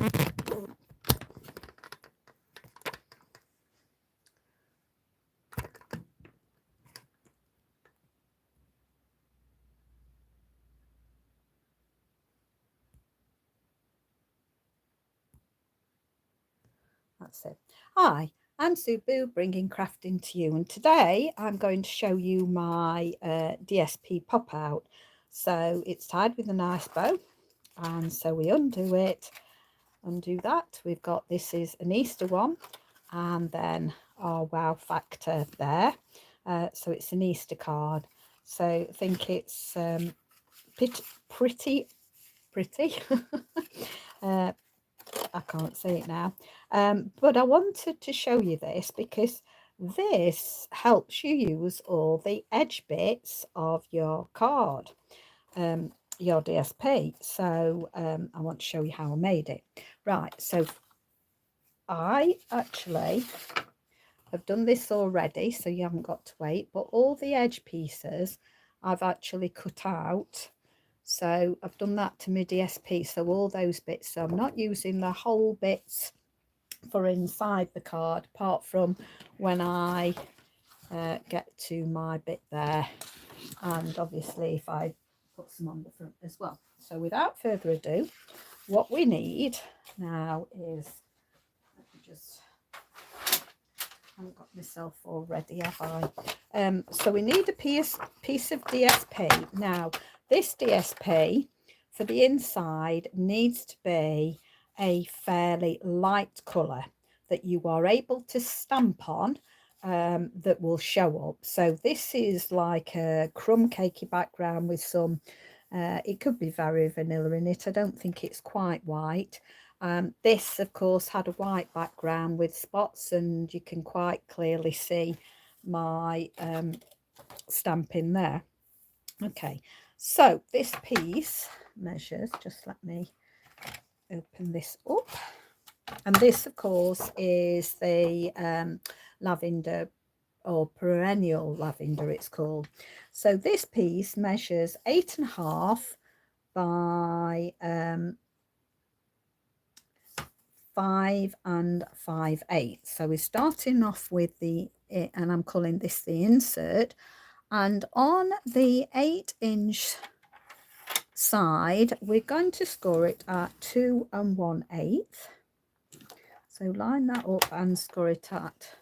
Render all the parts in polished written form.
That's it. Hi, I'm Sue Boo, bringing crafting to you, and today I'm going to show you my DSP pop out. So it's tied with a nice bow, and so we undo that. We've got, this is an Easter one, and then our wow factor there. So it's an Easter card. So I think it's pretty. I can't say it now, but I wanted to show you this because this helps you use all the edge bits of your card, your DSP. So I want to show you how I made it. Right, so I actually have done this already, so you haven't got to wait, but all the edge pieces I've actually cut out. So I've done that to my DSP, so all those bits, so I'm not using the whole bits for inside the card, apart from when I get to my bit there, and obviously if I put some on the front as well. So without further ado, what we need now is, let me just, I haven't got myself all ready, have I? So we need a piece of DSP. Now this DSP for the inside needs to be a fairly light colour that you are able to stamp on, that will show up. So this is like a crumb cakey background with some, it could be very vanilla in it. I don't think it's quite white. This of course had a white background with spots, and you can quite clearly see my stamping there. Okay, so this piece measures, just let me open this up, and this of course is the lavender, or perennial lavender it's called. So this piece measures 8.5 by 5 5/8. So we're starting off with the, and I'm calling this the insert, and on the 8-inch side we're going to score it at 2 1/8. So line that up and score it at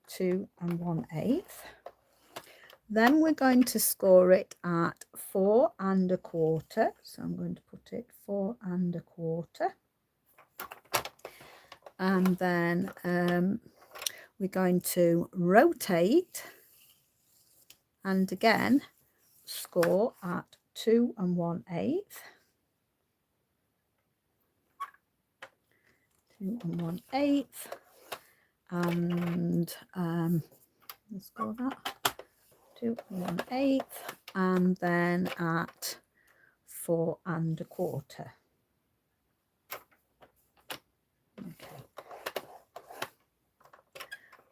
2 1/8. Then we're going to score it at 4 1/4. So I'm going to put it 4 1/4. And then we're going to rotate and again score at 2 1/8. 2 1/8, and let's score that 2 1/8, and then at 4 1/4. Okay.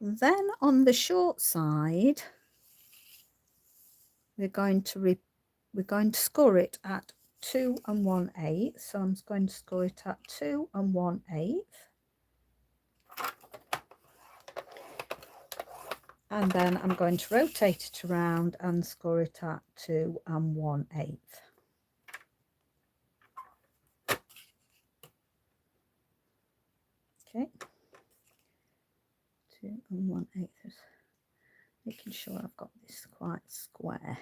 Then on the short side, we're going to score it at 2 1/8. So I'm going to score it at 2 1/8. And then I'm going to rotate it around and score it at 2 1/8. Okay, 2 1/8. Making sure I've got this quite square.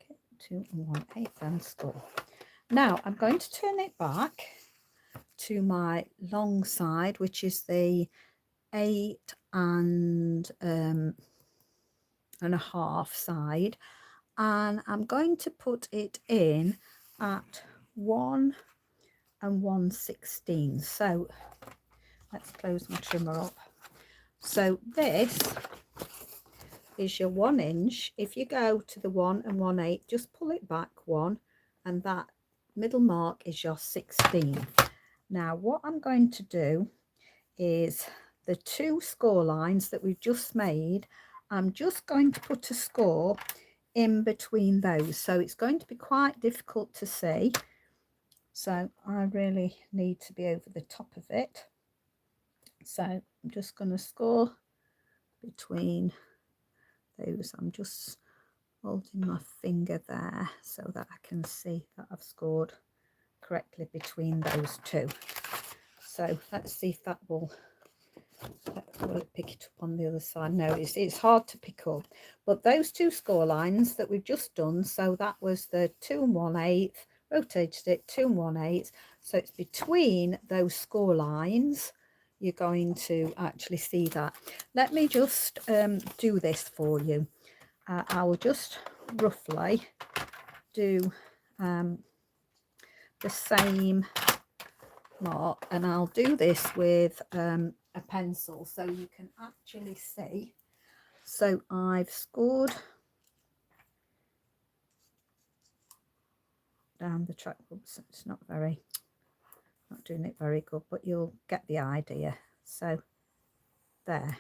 Okay, 2 1/8 and score. Now I'm going to turn it back to my long side, which is the 8 1/2 side, and I'm going to put it in at 1 1/16. So let's close my trimmer up. So this is your 1 inch. If you go to the 1 1/8, just pull it back 1, and that middle mark is your 16. Now what I'm going to do is the 2 score lines that we've just made, I'm just going to put a score in between those, so it's going to be quite difficult to see. so I really need to be over the top of it. So I'm just going to score between those. I'm just holding my finger there so that I can see that I've scored correctly between those two. So let's see if that will pick it up on the other side. No, it's hard to pick up, but those two score lines that we've just done, so that was the 2 1/8, rotated it 2 1/8, so it's between those score lines. You're going to actually see that. Let me just do this for you. I will just roughly do the same mark, and I'll do this with a pencil so you can actually see. So I've scored down the track. Oops, it's not doing it very good, but you'll get the idea. So there,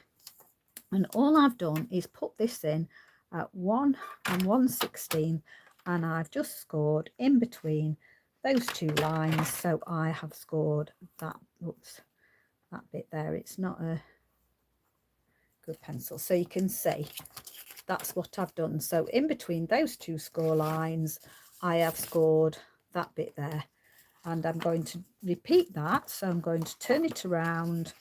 and all I've done is put this in at 1 1/16, and I've just scored in between those two lines. So I have scored that, oops, that bit there. It's not a good pencil, so you can see that's what I've done. So in between those two score lines, I have scored that bit there, and I'm going to repeat that. So I'm going to turn it around,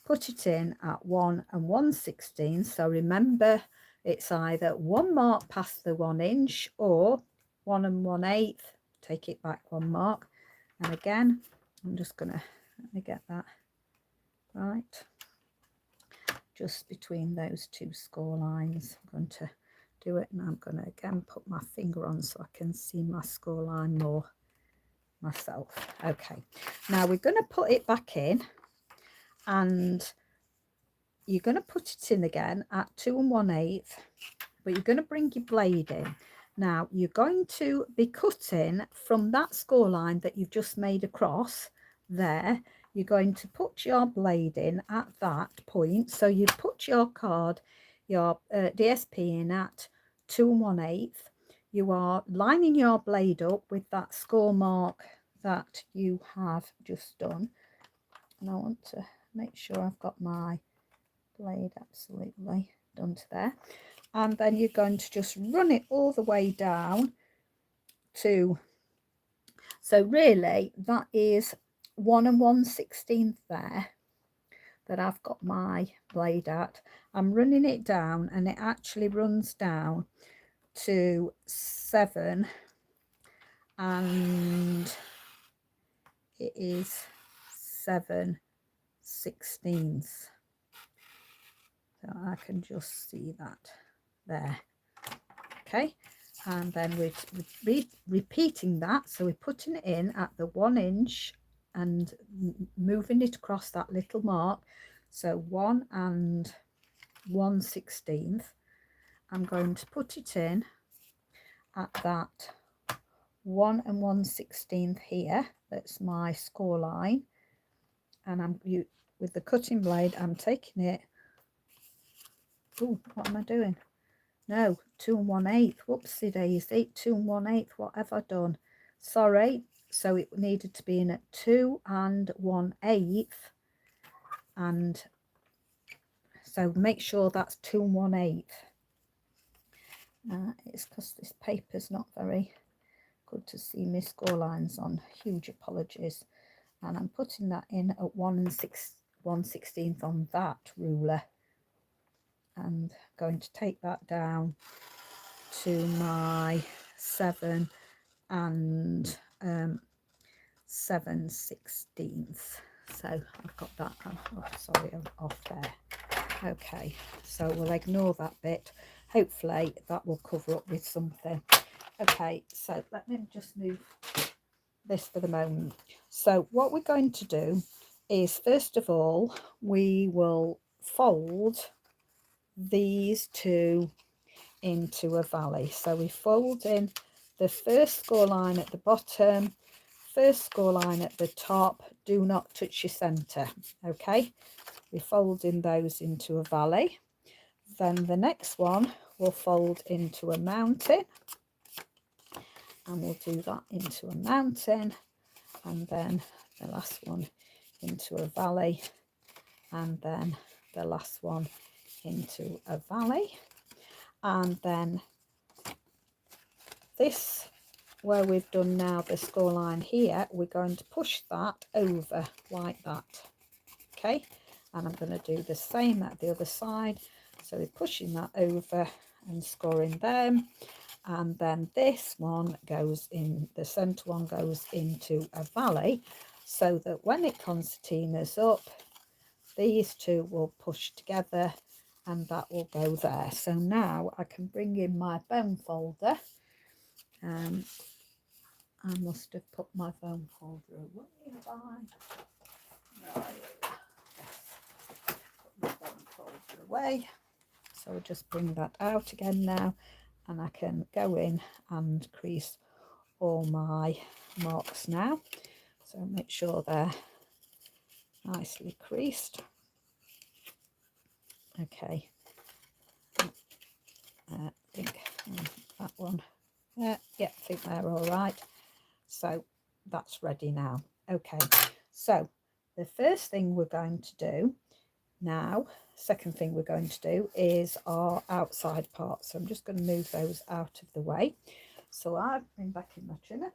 put it in at 1 1/16. So remember, it's either 1 mark past the 1 inch or 1 1/8. Take it back 1 mark. And again, I'm just gonna, let me get that right, just between those two score lines. I'm going to do it, and I'm going to again put my finger on so I can see my score line more myself. Okay, now we're going to put it back in, and you're going to put it in again at 2 1/8, but you're going to bring your blade in. Now you're going to be cutting from that score line that you've just made across there. You're going to put your blade in at that point. So you put your card, your DSP in at 2 1/8. You are lining your blade up with that score mark that you have just done. And I want to make sure I've got my blade absolutely done to there. And then you're going to just run it all the way down to, so really that is 1 1/16 there that I've got my blade at. I'm running it down, and it actually runs down to 7, and it is 7/16. So I can just see that there. Okay, and then we're repeating that. So we're putting it in at the 1 inch and moving it across that little mark. So 1 1/16. I'm going to put it in at that 1 1/16 here. That's my score line, and I'm with the cutting blade, I'm taking it. Oh, what am I doing? No, 2 1/8. Whoopsie daisy, 2 1/8. What have I done? Sorry. So it needed to be in at 2 1/8, and so make sure that's 2 1/8. It's because this paper's not very good to see my score lines on. Huge apologies. And I'm putting that in at 1 1/16 on that ruler, and going to take that down to my 7 7/16. So I've got that, sorry, off there. Okay, so we'll ignore that bit. Hopefully that will cover up with something. Okay, so let me just move this for the moment. So what we're going to do is, first of all, we will fold these two into a valley. So we fold in the first score line at the bottom, first score line at the top. Do not touch your center. Okay, we fold in those into a valley. Then the next one will fold into a mountain, and we'll do that into a mountain. and then the last one into a valley, and then the last one into a valley. And then this, where we've done now the score line here, we're going to push that over like that. Okay, and I'm going to do the same at the other side. So we're pushing that over and scoring them, and then this one goes in, the centre one goes into a valley, so that when it concertinas up, these two will push together and that will go there. So now I can bring in my bone folder. I must have put my bone folder away. Right. Yes. Put my bone folder away. So I'll just bring that out again now, and I can go in and crease all my marks now. So make sure they're nicely creased. Okay. I think that one there, yeah, I think they're all right. So that's ready now. Okay, so the first thing we're going to do now, second thing we're going to do is our outside parts. So I'm just going to move those out of the way. So I've been back in my chin.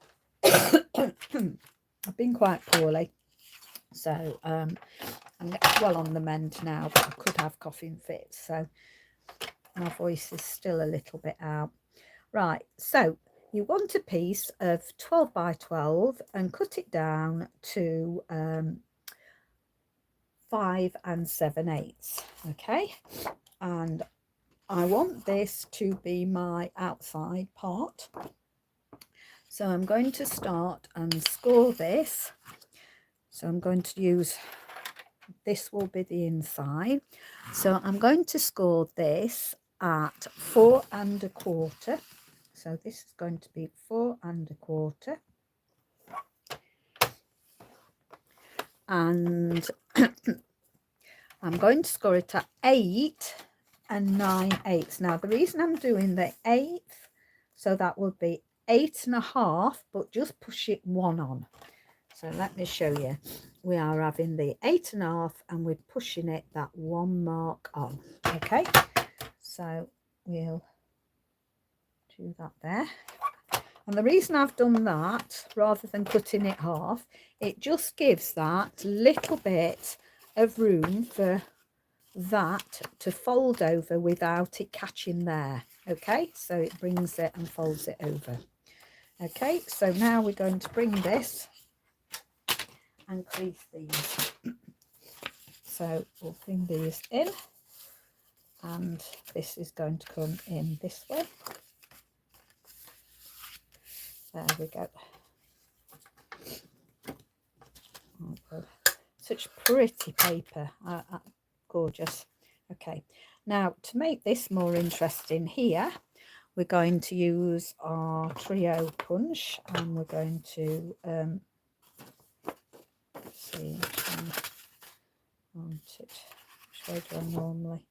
I've been quite poorly, so I'm well on the mend now, but I could have coughing fits, so my voice is still a little bit out. Right, so you want a piece of 12 by 12 and cut it down to 5 7/8. Okay, and I want this to be my outside part. So I'm going to start and score this. So I'm going to use, this will be the inside. So I'm going to score this at 4 1/4. So this is going to be 4 1/4. And I'm going to score it at 8 9/8. Now the reason I'm doing the 8th, so that would be 8 1/2, but just push it 1 on. So let me show you. We are having the 8 1/2 and we're pushing it that 1 mark on. Okay, so we'll do that there. And the reason I've done that, rather than cutting it half, it just gives that little bit of room for that to fold over without it catching there. Okay, so it brings it and folds it over. Okay, so now we're going to bring this and crease these. So we'll bring these in, and this is going to come in this way. There we go. Oh, such pretty paper, gorgeous. Okay, now to make this more interesting here, we're going to use our trio punch, and we're going to see which one I want it. Which way do I normally?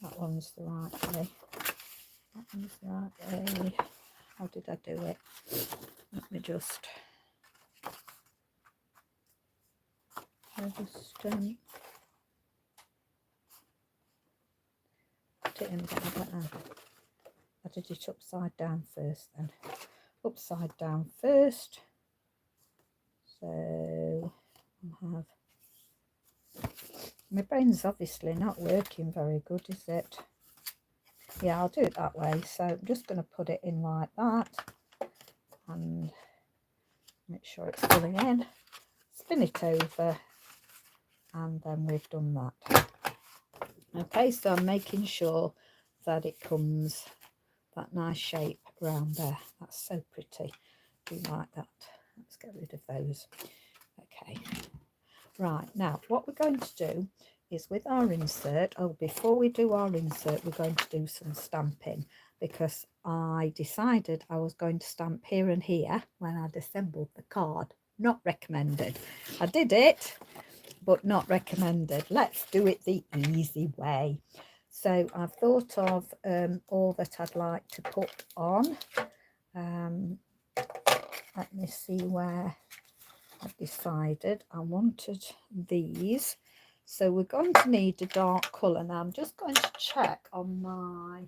That one's the right way. That one's the right way. How did I do it? Let me just. Put it in again. I don't know. I did it upside down first then. Upside down first. So I have. My brain's obviously not working very good, is it? Yeah, I'll do it that way. So I'm just going to put it in like that and make sure it's fully in. Spin it over, and then we've done that. Okay, so I'm making sure that it comes that nice shape around there. That's so pretty. Do like that. Let's get rid of those. Okay. Right, now what we're going to do is with our insert, before we do our insert, we're going to do some stamping, because I decided I was going to stamp here and here when I'd assembled the card. Not recommended. I did it, but not recommended. Let's do it the easy way. So I've thought of all that I'd like to put on. let me see where I've decided I wanted these. So we're going to need a dark colour. Now I'm just going to check on my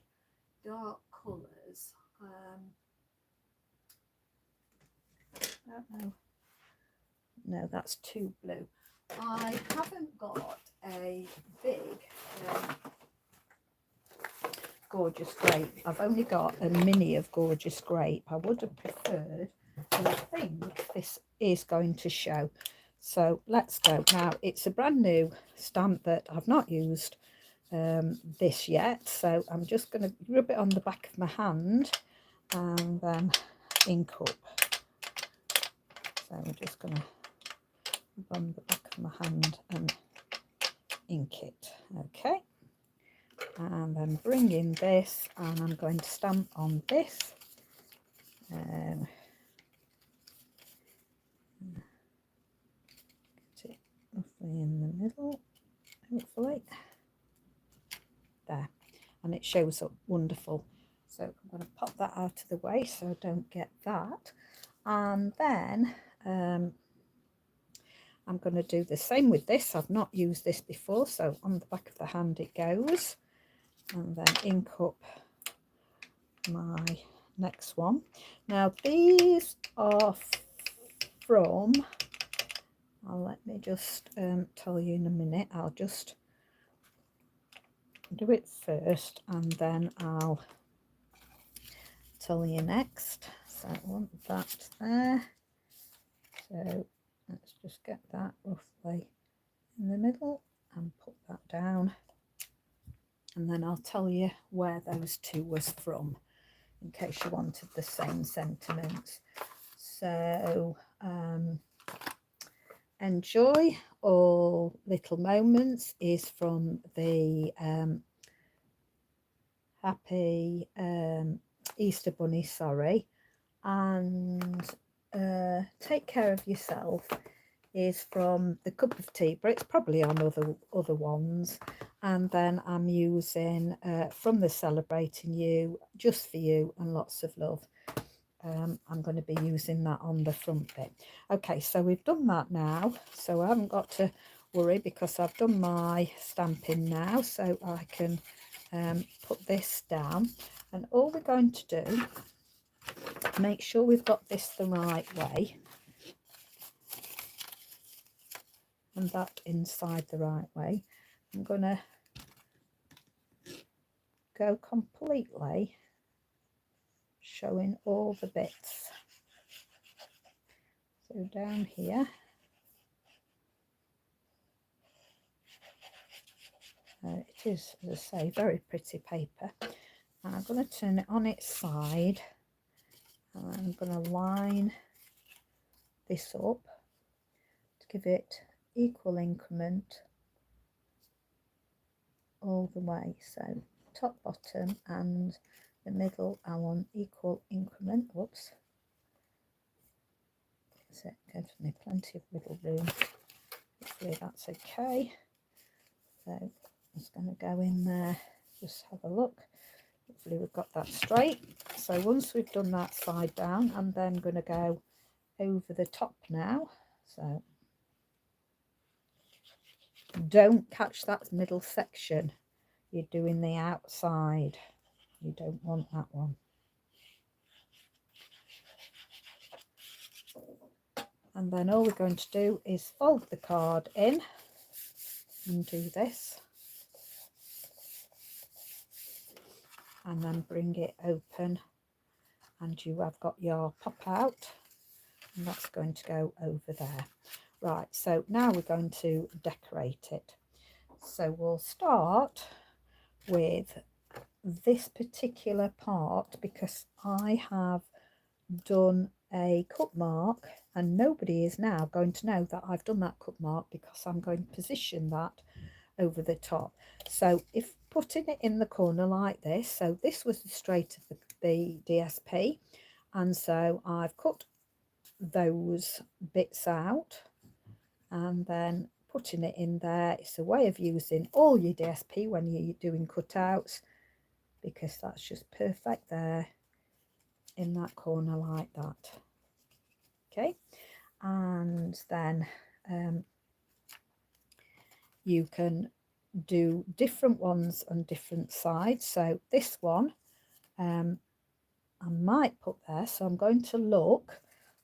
dark colours. I don't know. No, that's too blue. I haven't got a big gorgeous grape. I've only got a mini of gorgeous grape. I would have preferred, but I think this is going to show. So let's go. Now it's a brand new stamp that I've not used this yet, so I'm just going to rub it on the back of my hand and then ink up. So I'm just going to rub on the back of my hand and ink it. Okay, and then bring in this, and I'm going to stamp on this. Get it roughly in the middle, hopefully. There, and it shows up wonderful. So I'm going to pop that out of the way so I don't get that. And then I'm going to do the same with this. I've not used this before, so on the back of the hand it goes, and then ink up my next one. Now these are from, let me just tell you in a minute. I'll just do it first and then I'll tell you next. So I want that there, so let's just get that roughly in the middle and put that down, and then I'll tell you where those two was from in case you wanted the same sentiments. So enjoy all little moments is from the happy Easter Bunny, sorry, and take care of yourself is from the Cup of Tea, but it's probably on other ones. And then I'm using from the Celebrating You, Just for You and Lots of Love. I'm going to be using that on the front bit. Okay, so we've done that now, so I haven't got to worry because I've done my stamping now, so I can put this down. And all we're going to do, make sure we've got this the right way and that inside the right way. I'm going to go completely showing all the bits. So down here, it is, as I say, very pretty paper. And I'm going to turn it on its side, and I'm going to line this up to give it equal increment all the way. So top, bottom and the middle I want equal increment. Whoops. That's it, gives me plenty of wiggle room. Hopefully that's okay. So I'm just going to go in there, just have a look. Hopefully we've got that straight. So once we've done that side down, I'm then going to go over the top now. So don't catch that middle section. You're doing the outside. You don't want that one. And then all we're going to do is fold the card in and do this. And then bring it open, and you have got your pop out, and that's going to go over there. Right, so now we're going to decorate it. So we'll start with this particular part because I have done a cut mark, and nobody is now going to know that I've done that cut mark because I'm going to position that over the top. So if putting it in the corner like this, so this was the straight of the DSP, and so I've cut those bits out and then putting it in there. It's a way of using all your DSP when you're doing cutouts, because that's just perfect there in that corner like that. Okay, and then you can do different ones on different sides. So this one I might put there, so I'm going to look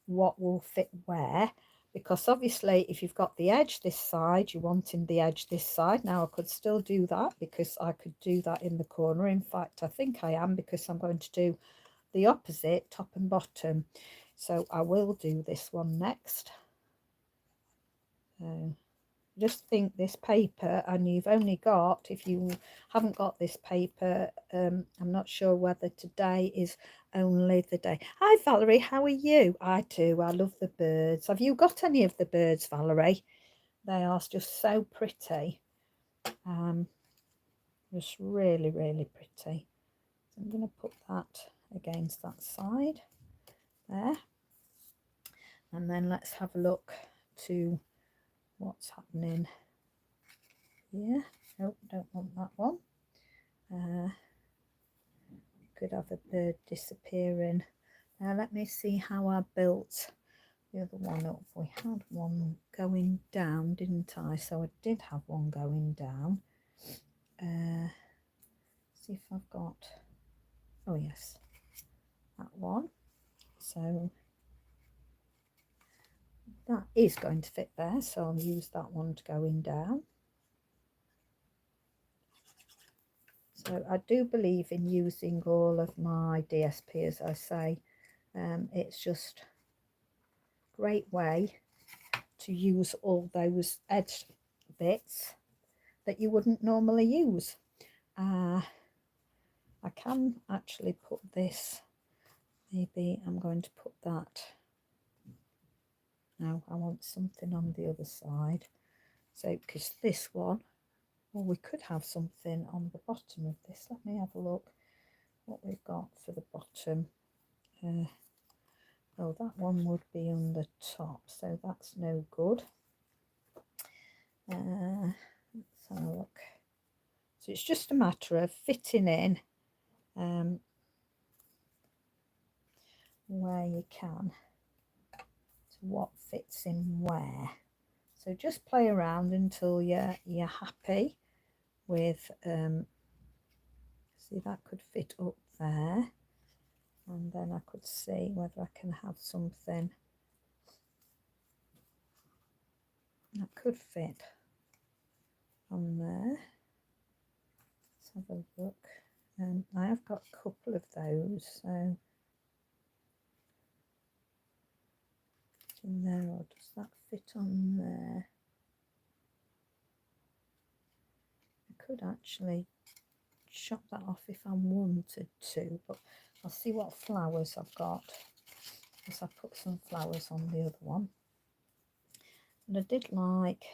what will fit where, because obviously if you've got the edge this side, you're wanting the edge this side. Now I could still do that, because I could do that in the corner. In fact, I think I am, because I'm going to do the opposite, top and bottom. So I will do this one next. Just think this paper, and you've only got, if you haven't got this paper, I'm not sure whether today is only the day. Hi Valerie, how are you? I do, I love the birds. Have you got any of the birds, Valerie? They are just so pretty, just really pretty. So I'm going to put that against that side there, and then let's have a look to what's happening here. Oh, don't want that one. Could have a bird disappearing. Now let me see how I built the other one up. We had one going down, didn't I? So I did have one going down. See if I've got, oh yes, that one. So that is going to fit there, so I'll use that one to going down. So I do believe in using all of my DSP, as I say. It's just a great way to use all those edge bits that you wouldn't normally use. I can actually put this, maybe I'm going to put that, no, I want something on the other side. So, because this one, well, we could have something on the bottom of this. Let me have a look what we've got for the bottom. Oh, that one would be on the top, so that's no good. Let's have a look. So it's just a matter of fitting in where you can to what fits in where. So just play around until you're happy with, see, that could fit up there, and then I could see whether I can have something that could fit on there. Let's have a look. I have got a couple of those, so in there, or does that fit on there? I could actually chop that off if I wanted to, but I'll see what flowers I've got, because I put some flowers on the other one, and I did like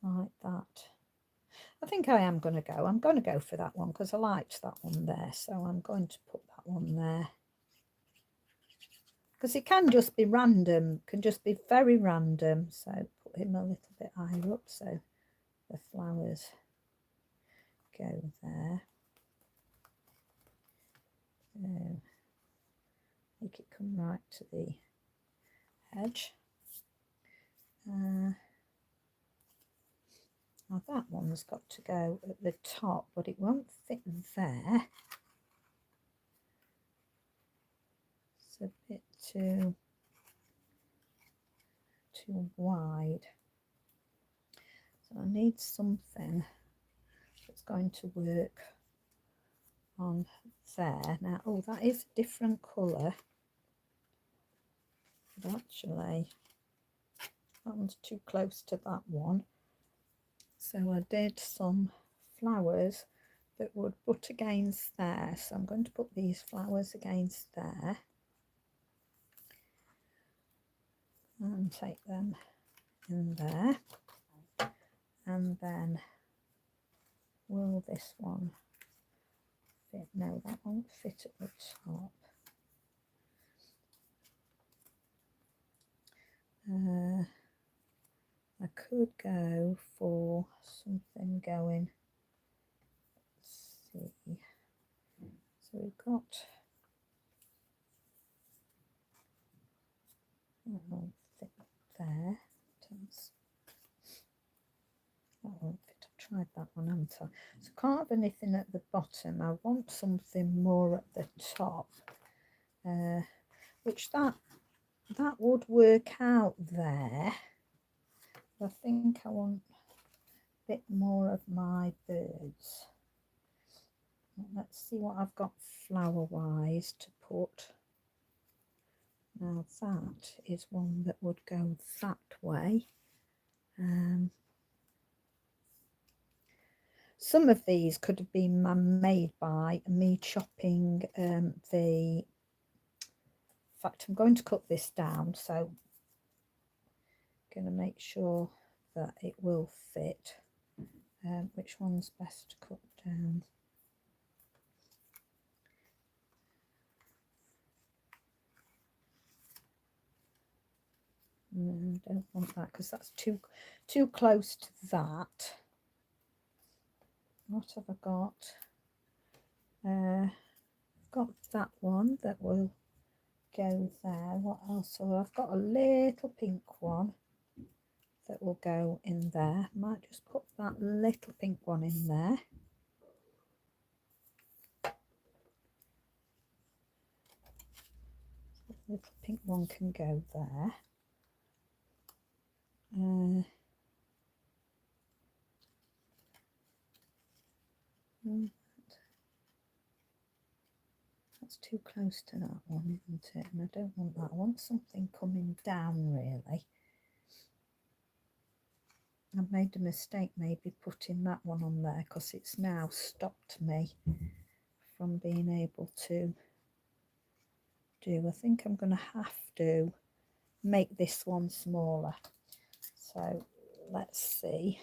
that. I think I am going to go. I'm going to go for that one because I liked that one there, so I'm going to put that one there. Because it can just be random, can just be very random. So put him a little bit higher up so the flowers go there. Make it come right to the edge. Now that one's got to go at the top, but it won't fit there. It's a bit too wide. So I need something that's going to work on there. Now, oh, that is a different colour. But actually, that one's too close to that one. So I did some flowers that would butt against there. So I'm going to put these flowers against there and take them in there. And then will this one fit? No, that won't fit at the top. I could go for something going, let's see, So we've got, that won't fit there. That won't fit. I've tried that one, haven't I? So I can't have anything at the bottom. I want something more at the top, which that would work out there. I think I want a bit more of my birds. Let's see what I've got flower wise to put. Now that is one that would go that way. Some of these could have been made by me chopping in fact, I'm going to cut this down, so I'm going to make sure that it will fit. Which one's best to cut down? No, I don't want that because that's too close to that. What have I got? I've got that one that will go there. What else? So I've got a little pink one that will go in there. Might just put that little pink one in there. So the little pink one can go there. That's too close to that one, isn't it? And I don't want that. I want something coming down, really. I've made a mistake maybe putting that one on there because it's now stopped me from being able to do. I think I'm going to have to make this one smaller. So let's see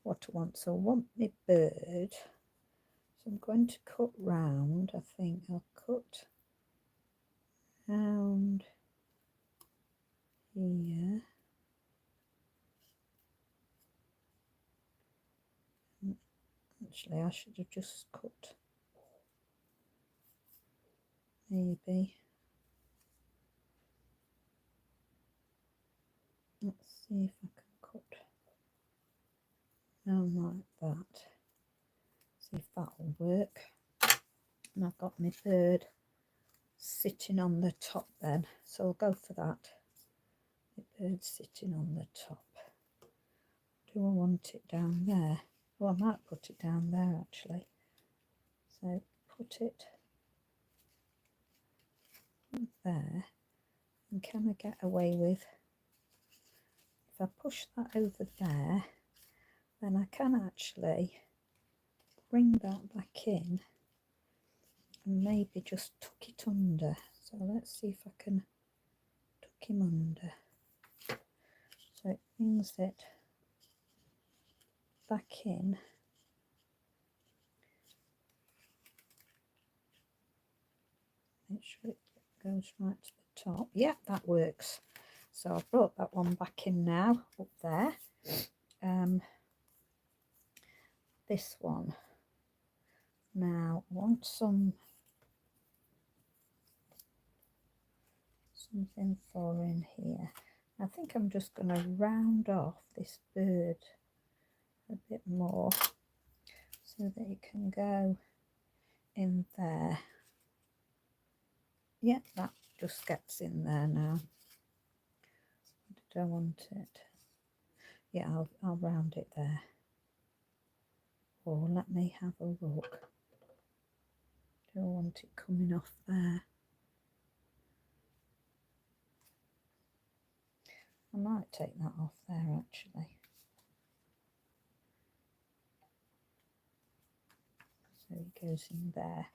what I want. So I want my bird. So I'm going to cut round. I think I'll cut round here. Actually, I should have just cut maybe. Let's see if I can cut down like that. See if that will work. And I've got my bird sitting on the top then, so I'll go for that. The bird sitting on the top. Do I want it down there? Oh, I might put it down there actually. So put it there. And can I get away with, if I push that over there, then I can actually bring that back in and maybe just tuck it under. So let's see if I can tuck him under. So it brings it back in. Make sure it goes right to the top. Yeah, that works. So I've brought that one back in now, up there. This one. Now I want something for in here. I think I'm just going to round off this bird a bit more so that it can go in there. Yeah, that just gets in there now. I don't want it. Yeah, I'll round it there. Or let me have a look. Do I want it coming off there? I might take that off there actually. So it goes in there.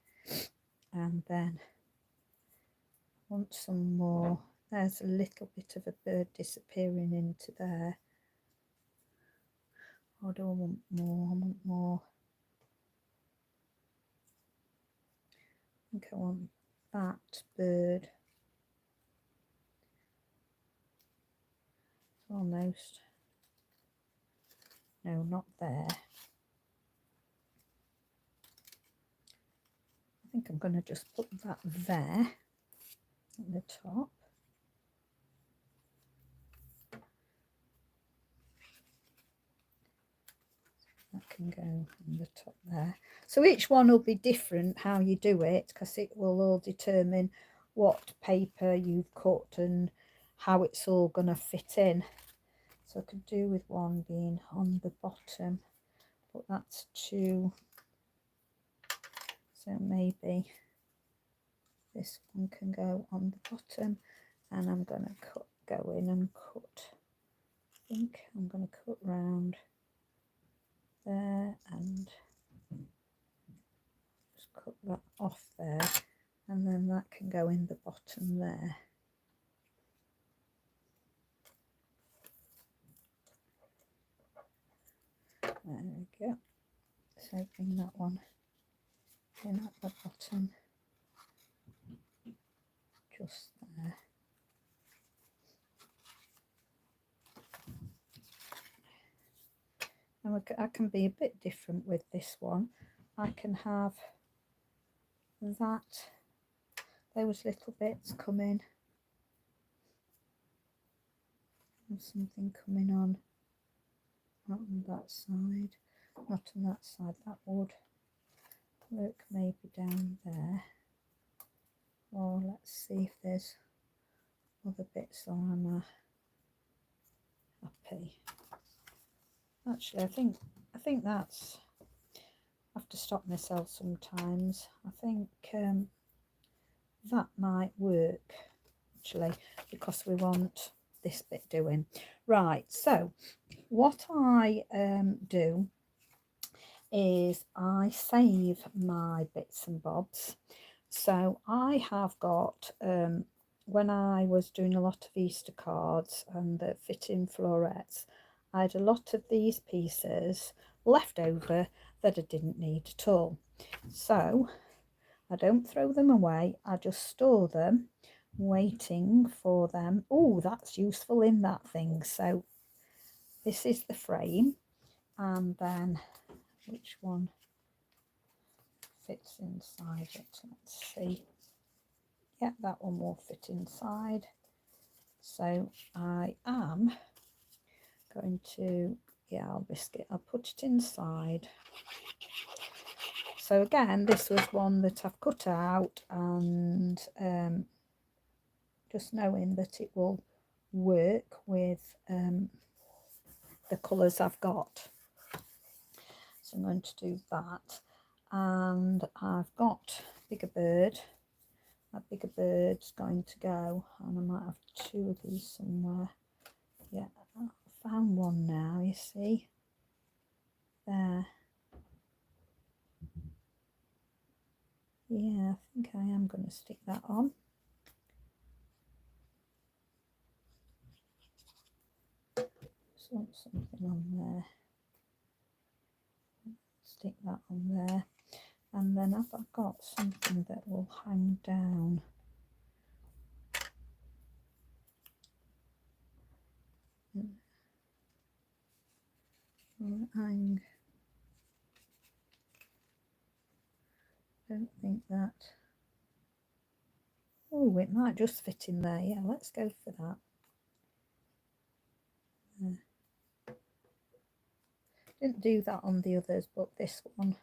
And then I want some more. There's a little bit of a bird disappearing into there. Or do I want more? I want more. I think I want that bird. Almost. No, not there. think I'm going to just put that there at the top. That can go on the top there. So each one will be different how you do it, because it will all determine what paper you've cut and how it's all going to fit in. So I could do with one being on the bottom, but that's two. So maybe this one can go on the bottom, and I'm going to go in and cut. I think I'm going to cut round there and just cut that off there, and then that can go in the bottom there. There we go. So bring that one in at the bottom, just there. And I can be a bit different with this one. I can have that, those little bits come in, and something coming on, not on that side, not on that side. That would work maybe down there. Or let's see if there's other bits on happy. Actually, I think that's, I have to stop myself sometimes. I think that might work actually, because we want this bit doing. Right, so what I do is I save my bits and bobs. So I have got, when I was doing a lot of Easter cards and the fitting florets, I had a lot of these pieces left over that I didn't need at all. So I don't throw them away, I just store them, waiting for them. Oh, that's useful in that thing. So this is the frame, and then which one fits inside it? Let's see. Yeah, that one will fit inside. So I am going to, yeah, I'll put it inside. So again, this was one that I've cut out, and just knowing that it will work with the colours I've got. So I'm going to do that, and I've got Bigger Bird. That Bigger Bird's going to go, and I might have two of these somewhere. Yeah, I found one now, you see. There. Yeah, I think I am going to stick that on. Just want something on there. Stick that on there. And then I've got something that will hang down. Hang. Don't think that. Oh, it might just fit in there. Yeah, let's go for that. Didn't do that on the others, but this one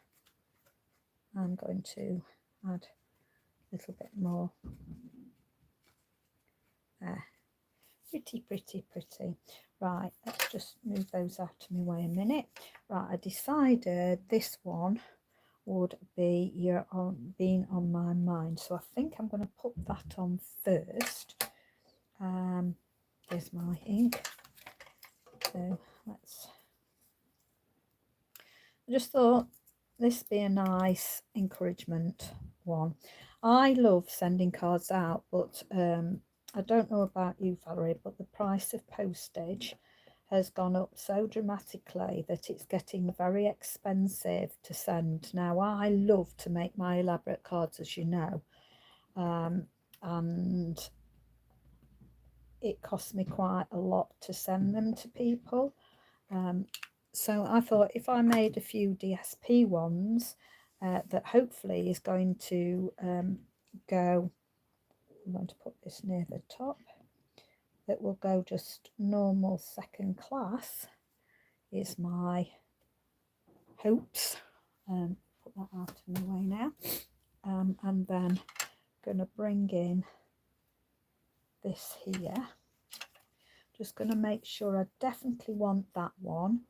I'm going to add a little bit more. There. Pretty, pretty, pretty. Right, let's just move those out of my way a minute. Right, I decided this one would be being on my mind, so I think I'm going to put that on first. There's my ink. So I just thought this be a nice encouragement one. I love sending cards out, but I don't know about you, Valerie, but the price of postage has gone up so dramatically that it's getting very expensive to send. Now, I love to make my elaborate cards, as you know, and it costs me quite a lot to send them to people. So I thought if I made a few DSP ones, that hopefully is going to go, I'm going to put this near the top, that will go just normal second class, is my hopes. Put that out of the way now. And then going to bring in this here. Just going to make sure I definitely want that one.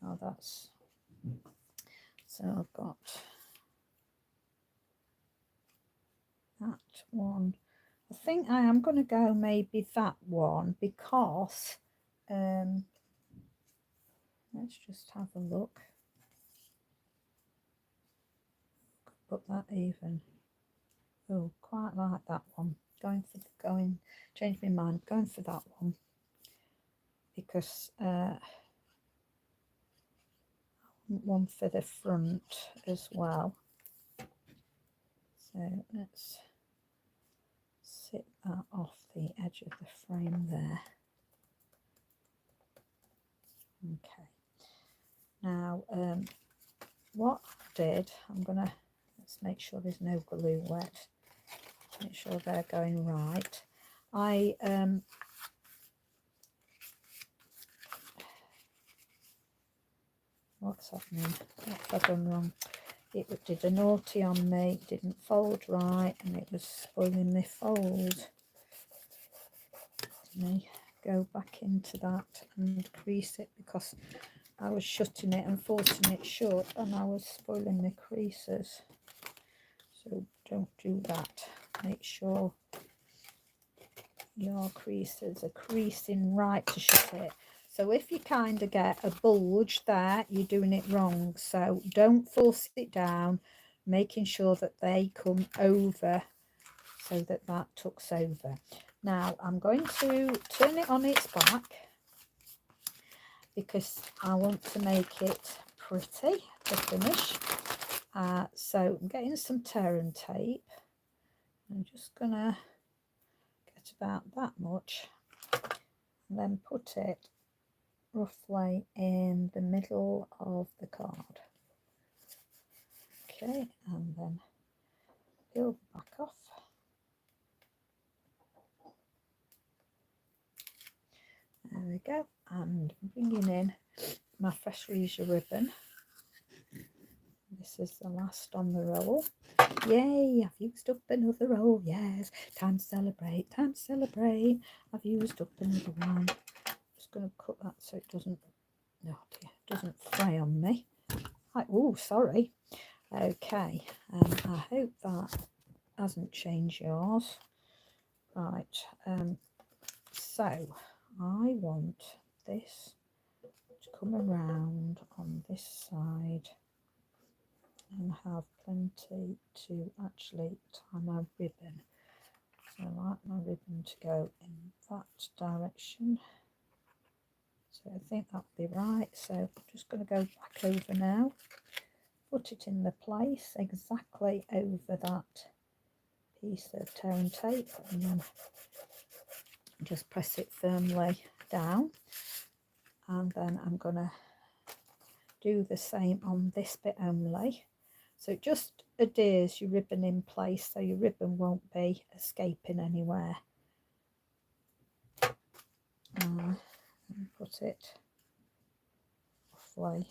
Oh, that's, so I've got that one. I think I am going to go maybe that one, because let's just have a look. Put that even. Oh, quite like that one. Change my mind, going for that one, because I want one for the front as well. So let's sit that off the edge of the frame there. Okay. Now, what I did, let's make sure there's no glue wet. Make sure they're going right. What's happening? What have I done wrong? It did a naughty on me, it didn't fold right, and it was spoiling my fold. Let me go back into that and crease it, because I was shutting it and forcing it shut, and I was spoiling the creases. So don't do that. Make sure your creases are creasing right to shut it. So if you kind of get a bulge there, you're doing it wrong. So don't force it down, making sure that they come over so that that tucks over. Now I'm going to turn it on its back, because I want to make it pretty to finish. So I'm getting some tear and tape. I'm just gonna get about that much and then put it roughly in the middle of the card. Okay, and then peel the back off. There we go, and bringing in my Fresh-Leisure ribbon. This is the last on the roll. Yay, I've used up another roll. Yes, time to celebrate, time to celebrate. I've used up another one. Just going to cut that so it doesn't, no dear, doesn't fray on me. Oh, sorry. Okay, I hope that hasn't changed yours. Right, so I want this to come around on this side and have plenty to actually tie my ribbon. So I like my ribbon to go in that direction. So I think that'll be right. So I'm just going to go back over now, put it in the place exactly over that piece of tear and tape, and then just press it firmly down. And then I'm going to do the same on this bit only. So it just adheres your ribbon in place, so your ribbon won't be escaping anywhere. And put it roughly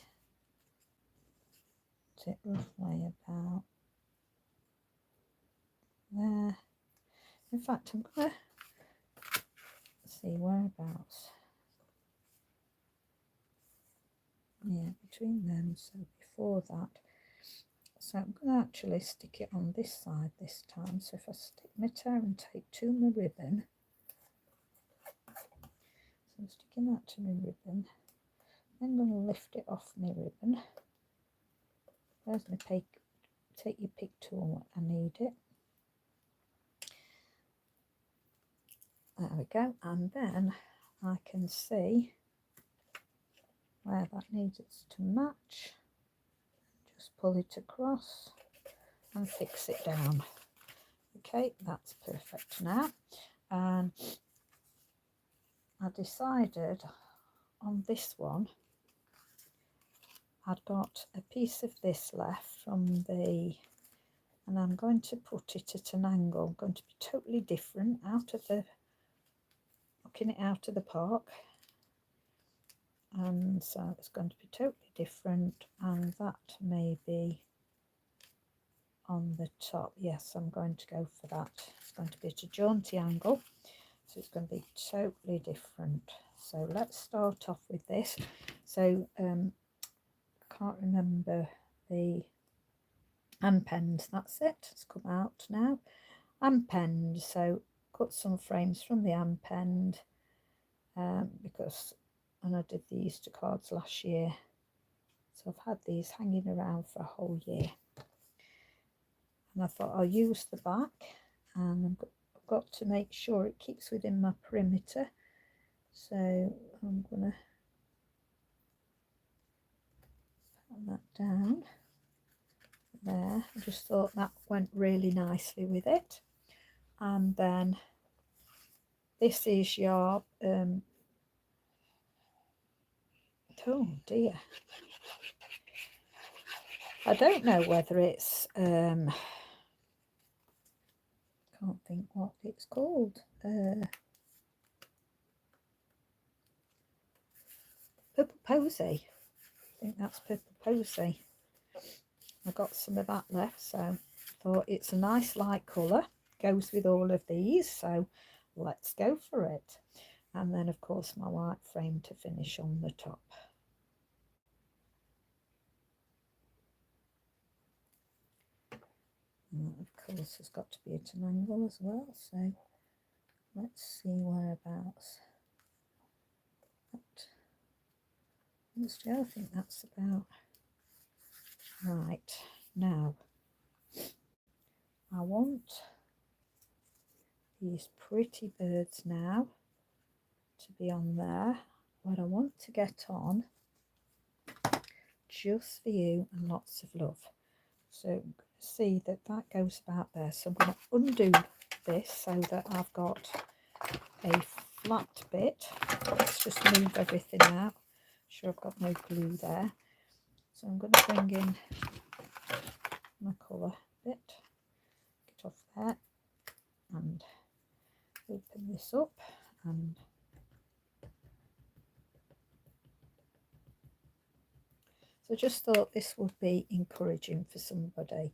about there. In fact, I'm going to see whereabouts. Yeah, between them, so before that. So I'm going to actually stick it on this side this time. So if I stick my tear and tape to my ribbon, so I'm sticking that to my ribbon, then I'm going to lift it off my ribbon. There's my pick. Take your pick tool, I need it. There we go, and then I can see where that needs it to match. Just pull it across and fix it down. Okay, that's perfect now. And I decided on this one I'd got a piece of this left from the, and I'm going to put it at an angle. I'm going to be totally different out of the, looking it out of the park. And so it's going to be totally different, and that may be on the top. Yes, I'm going to go for that. It's going to be at a jaunty angle, so it's going to be totally different. So let's start off with this. So I can't remember the unpenned, that's it, it's come out now. Unpenned, so cut some frames from the unpenned because, and I did the Easter cards last year, so I've had these hanging around for a whole year, and I thought I'll use the back, and I've got to make sure it keeps within my perimeter, so I'm gonna put that down there. I just thought that went really nicely with it. And then this is your oh dear, I don't know whether it's can't think what it's called, purple posy. I think that's purple posy. I got some of that left, so thought it's a nice light colour, goes with all of these, so let's go for it. And then of course my white frame to finish on the top. And that of course has got to be at an angle as well, so let's see whereabouts that. I think that's about right. Now I want these pretty birds now to be on there. What I want to get on, just for you and lots of love. So see that that goes about there. So I'm going to undo this so that I've got a flat bit. Let's just move everything out. Sure, I've got no glue there. So I'm going to bring in my colour bit, get off there, and open this up, and so just thought this would be encouraging for somebody.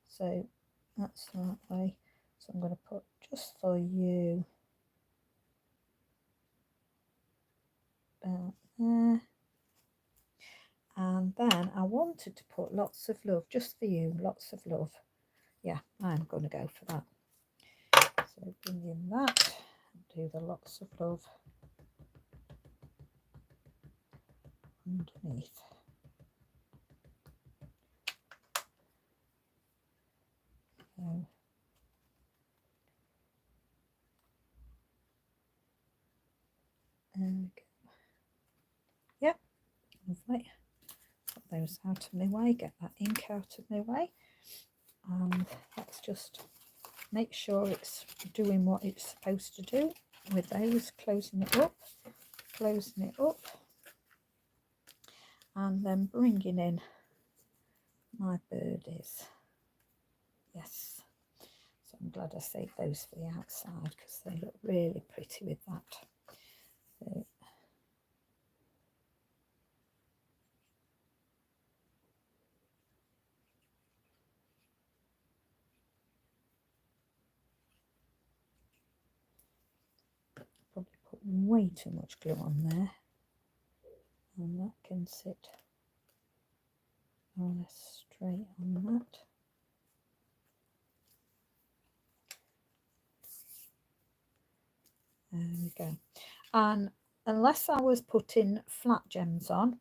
So that's that way. So I'm going to put just for you about there. And then I wanted to put lots of love, just for you, lots of love. Yeah, I'm going to go for that. So bring in that and do the lots of love underneath. So there we go. Yep, lovely. Put those out of my way, get that ink out of my way, and let's just make sure it's doing what it's supposed to do with those, closing it up, and then bringing in my birdies. Yes, so I'm glad I saved those for the outside because they look really pretty with that. So, probably put way too much glue on there, and that can sit more or less straight on that. There we go. And unless I was putting flat gems on,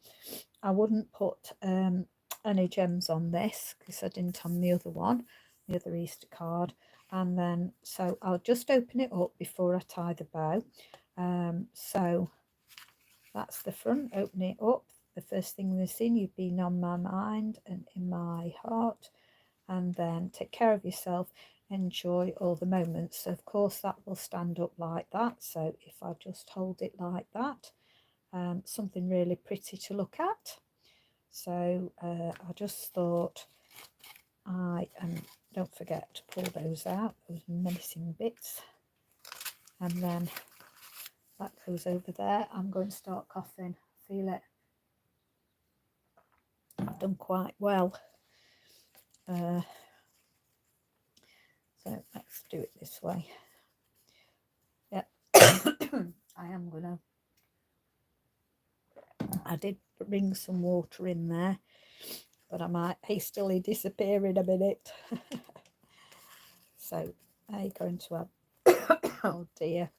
I wouldn't put any gems on this because I didn't on the other one, the other Easter card. And then so I'll just open it up before I tie the bow. So that's the front, open it up. The first thing that's in, you've been on my mind and in my heart. And then take care of yourself, enjoy all the moments. So of course that will stand up like that. So if I just hold it like that, something really pretty to look at. So I just thought don't forget to pull those out, those menacing bits. And then that goes over there. I'm going to start coughing. Feel it. I've done quite well. So let's do it this way. Yep. I am gonna. I did bring some water in there, but I might hastily disappear in a minute. So I'm going to have. Oh dear.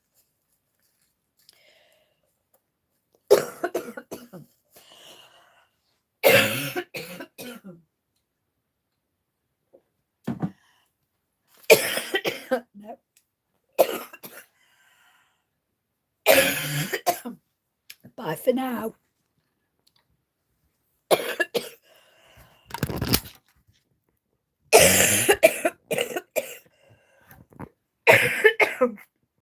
No. Bye for now.